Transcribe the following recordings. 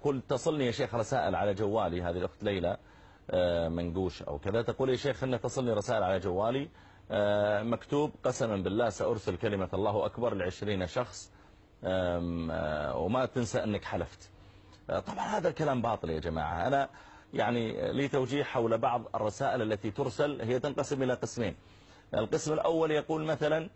قل تصلني يا شيخ رسائل على جوالي. هذه الأخت ليلى منقوش أو كذا تقول يا شيخ إن تصلني رسائل على جوالي مكتوب قسما بالله سأرسل كلمة الله أكبر ل20 شخص وما تنسى أنك حلفت. طبعا هذا الكلام باطل يا جماعة. أنا يعني لي توجيه حول بعض الرسائل التي ترسل، هي تنقسم إلى قسمين. القسم الأول يقول مثلا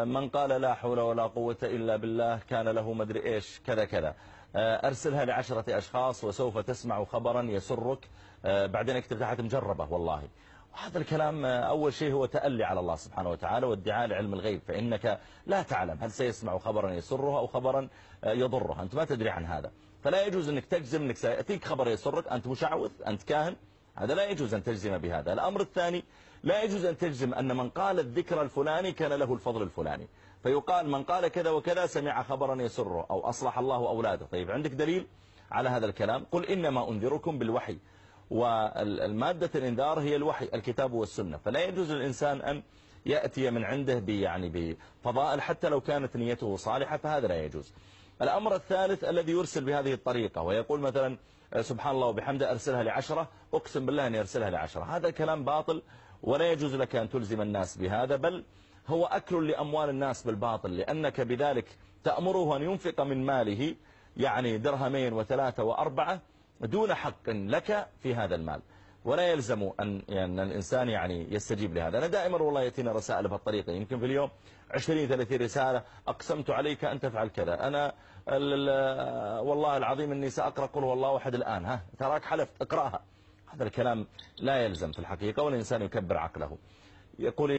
من قال لا حول ولا قوة إلا بالله كان له مدري إيش كذا كذا، أرسلها ل10 أشخاص وسوف تسمع خبرا يسرك، بعدين اكتب تحت مجربة والله. وهذا الكلام أول شيء هو تألي على الله سبحانه وتعالى وادعاء لعلم الغيب، فإنك لا تعلم هل سيسمع خبرا يسره أو خبرا يضره، أنت ما تدري عن هذا. فلا يجوز أنك تجزم أنك سيأتيك خبر يسرك، أنت مشعوذ، أنت كاهن، هذا لا يجوز أن تجزم بهذا. الأمر الثاني لا يجوز أن تجزم أن من قال الذكر الفلاني كان له الفضل الفلاني، فيقال من قال كذا وكذا سمع خبرا يسره أو أصلح الله أولاده. طيب عندك دليل على هذا الكلام؟ قل إنما أنذركم بالوحي، والمادة الإنذار هي الوحي الكتاب والسنة، فلا يجوز للإنسان أن يأتي من عنده بفضائل حتى لو كانت نيته صالحة، فهذا لا يجوز. الأمر الثالث الذي يرسل بهذه الطريقة ويقول مثلا سبحان الله وبحمده أرسلها ل10، أقسم بالله أن يرسلها ل10، هذا كلام باطل ولا يجوز لك أن تلزم الناس بهذا، بل هو أكل لأموال الناس بالباطل، لأنك بذلك تأمره أن ينفق من ماله يعني درهمين و3 و4 دون حق لك في هذا المال، ولا يلزم أن الإنسان يعني يستجيب لهذا. أنا دائما والله يأتينا رسائل بهالطريقة، يمكن في اليوم 20-30 رسالة، أقسمت عليك أن تفعل كذا، أنا والله العظيم أني سأقرأ قل هو الله أحد الآن، ها تراك حلفت اقرأها. هذا الكلام لا يلزم في الحقيقة، والإنسان يكبر عقله. يقول